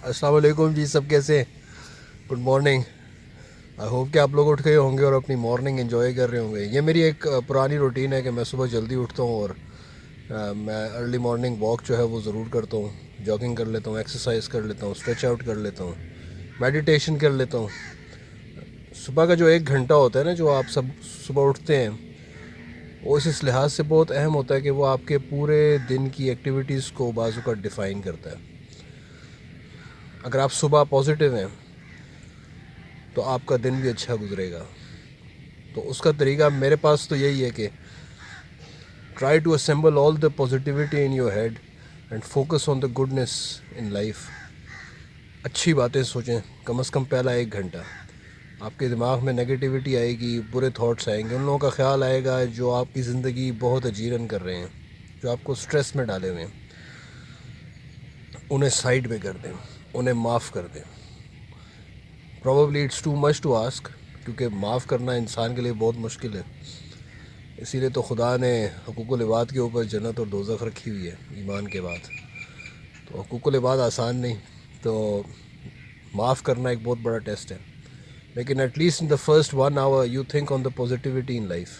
अस्सलाम वालेकुम जी, सब कैसे हैं? Good morning. आई होप कि आप लोग उठ गए होंगे और अपनी मॉर्निंग एंजॉय कर रहे होंगे। ये मेरी एक पुरानी रूटीन है कि मैं सुबह जल्दी उठता हूँ और मैं अर्ली मॉर्निंग वॉक जो है वो ज़रूर करता हूँ। जॉगिंग कर लेता हूँ, एक्सरसाइज कर लेता हूँ, स्ट्रेच आउट कर लेता हूँ, मेडिटेशन कर लेता हूँ। सुबह का जो 1 घंटा होता है ना, जो आप सब सुबह उठते हैं, वो इस लिहाज से बहुत अहम होता है कि वो आपके पूरे दिन की एक्टिविटीज़ को बाजू का डिफ़ाइन करता है। अगर आप सुबह पॉजिटिव हैं तो आपका दिन भी अच्छा गुजरेगा। तो उसका तरीका मेरे पास तो यही है कि try to assemble all the positivity in your head and focus on the goodness in life. अच्छी बातें सोचें कम से कम पहला 1 घंटा। आपके दिमाग में नेगेटिविटी आएगी, बुरे थॉट्स आएंगे, उन लोगों का ख्याल आएगा जो आपकी ज़िंदगी बहुत अजीरन कर रहे हैं, जो आपको स्ट्रेस में डाले हुए हैं। उन्हें साइड में कर दें, उन्हें माफ़ कर दें। Probably it's too much to ask, क्योंकि माफ़ करना इंसान के लिए बहुत मुश्किल है। इसीलिए तो खुदा ने हुकूकुल इबाद के ऊपर जन्नत और दोज़ख रखी हुई है ईमान के बाद। तो हुकूकुल इबाद आसान नहीं, तो माफ़ करना एक बहुत बड़ा टेस्ट है। लेकिन at least in the first 1 hour you think on the positivity in life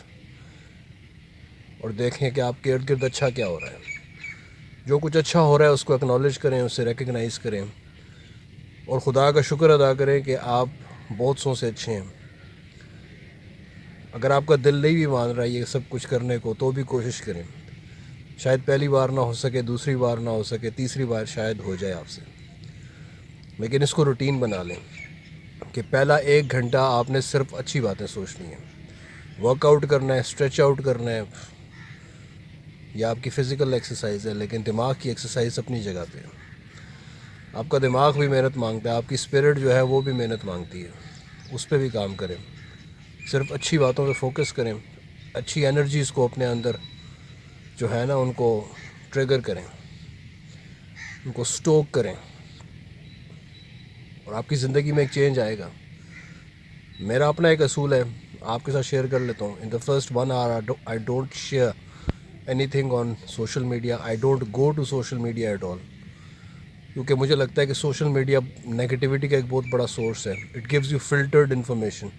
और देखें कि आपके इर्द गिर्द अच्छा क्या हो रहा है। जो कुछ अच्छा हो रहा है उसको एक्नॉलेज करें, उसे रिकग्नाइज़ करें और खुदा का शुक्र अदा करें कि आप बहुत सौ से अच्छे हैं। अगर आपका दिल नहीं भी मान रहा है ये सब कुछ करने को, तो भी कोशिश करें। शायद पहली बार ना हो सके, दूसरी बार ना हो सके, तीसरी बार शायद हो जाए आपसे, लेकिन इसको रूटीन बना लें कि पहला 1 घंटा आपने सिर्फ अच्छी बातें सोचनी है। वर्कआउट करना है, स्ट्रेच आउट करना है, या आपकी फ़िज़िकल एक्सरसाइज है, लेकिन दिमाग की एक्सरसाइज अपनी जगह पे है। आपका दिमाग भी मेहनत मांगता है, आपकी स्पिरिट जो है वो भी मेहनत मांगती है। उस पर भी काम करें, सिर्फ अच्छी बातों पे फोकस करें, अच्छी एनर्जीज़ को अपने अंदर जो है ना उनको ट्रिगर करें, उनको स्टोक करें और आपकी ज़िंदगी में एक चेंज आएगा। मेरा अपना एक असूल है, आपके साथ शेयर कर लेता हूँ। In the first 1 hour I don't share anything on social media. I don't go to social media at all, क्योंकि मुझे लगता है कि सोशल मीडिया नेगेटिविटी का एक बहुत बड़ा सोर्स है। It gives you filtered information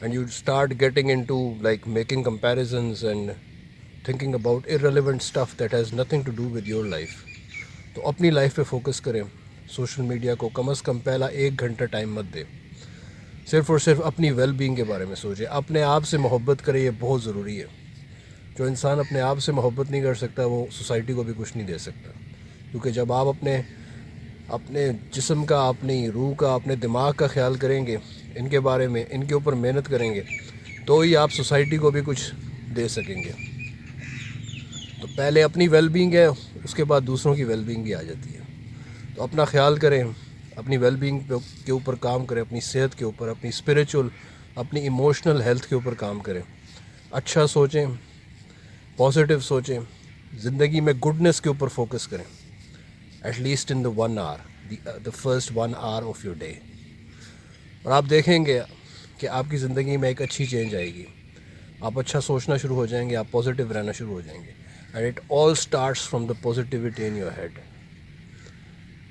and you start getting into like making comparisons and thinking about irrelevant stuff that has nothing to do with your life. तो अपनी लाइफ पे focus करें। Social media को कम से कम पहला 1 घंटा time मत दें। सिर्फ़ और सिर्फ अपनी वेल बीइंग के बारे में सोचें, अपने आप से मोहब्बत करें, ये बहुत ज़रूरी है। जो इंसान अपने आप से मोहब्बत नहीं कर सकता वो सोसाइटी को भी कुछ नहीं दे सकता, क्योंकि जब आप अपने अपने जिस्म का, अपनी रूह का, अपने दिमाग का ख्याल करेंगे, इनके बारे में, इनके ऊपर मेहनत करेंगे, तो ही आप सोसाइटी को भी कुछ दे सकेंगे। तो पहले अपनी वेल बीइंग है, उसके बाद दूसरों की वेल बीइंग भी आ जाती है। तो अपना ख्याल करें, अपनी वेल बीइंग के ऊपर काम करें, अपनी सेहत के ऊपर, अपनी स्पिरिचुअल, अपनी इमोशनल हेल्थ के ऊपर काम करें। अच्छा सोचें, पॉजिटिव सोचें, ज़िंदगी में गुडनेस के ऊपर फोकस करें। At least in the 1 hour, the first 1 hour of your day. और आप देखेंगे कि आपकी ज़िंदगी में एक अच्छी चेंज आएगी। आप अच्छा सोचना शुरू हो जाएंगे, आप पॉजिटिव रहना शुरू हो जाएंगे। And it all starts from the positivity in your head.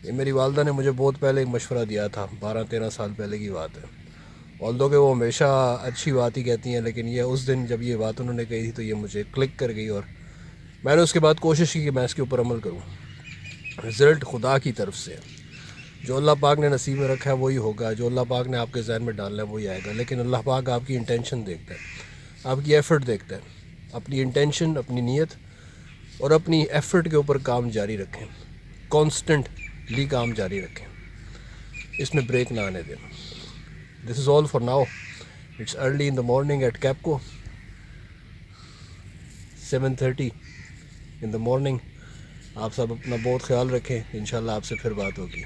ये मेरी वालदा ने मुझे बहुत पहले एक मशवरा दिया था, 12-13 साल पहले की बात है। ऑल्दो कि वो हमेशा अच्छी बात ही कहती हैं, लेकिन ये उस दिन जब ये बात उन्होंने कही थी तो ये मुझे क्लिक कर गई और मैंने उसके बाद कोशिश की कि मैं इसके ऊपर अमल करूँ। रिज़ल्ट खुदा की तरफ से है। जो अल्लाह पाक ने नसीब में रखा है वही होगा, जो अल्लाह पाक ने आपके जहन में डालना है वही आएगा। लेकिन अल्लाह पाक आपकी इंटेंशन देखता है, आपकी एफ़र्ट देखता है। अपनी इंटेंशन, अपनी नीयत और अपनी एफ़र्ट के ऊपर काम जारी रखें, कॉन्स्टेंटली काम जारी रखें, इसमें ब्रेक ना आने दें। This is all for now. It's early in the morning at Capco, 7:30 in the morning. आप सब अपना बहुत ख्याल रखें, इंशाल्लाह आपसे फिर बात होगी।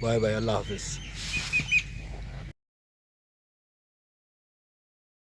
बाय बाय, अल्लाह हाफ़िज़।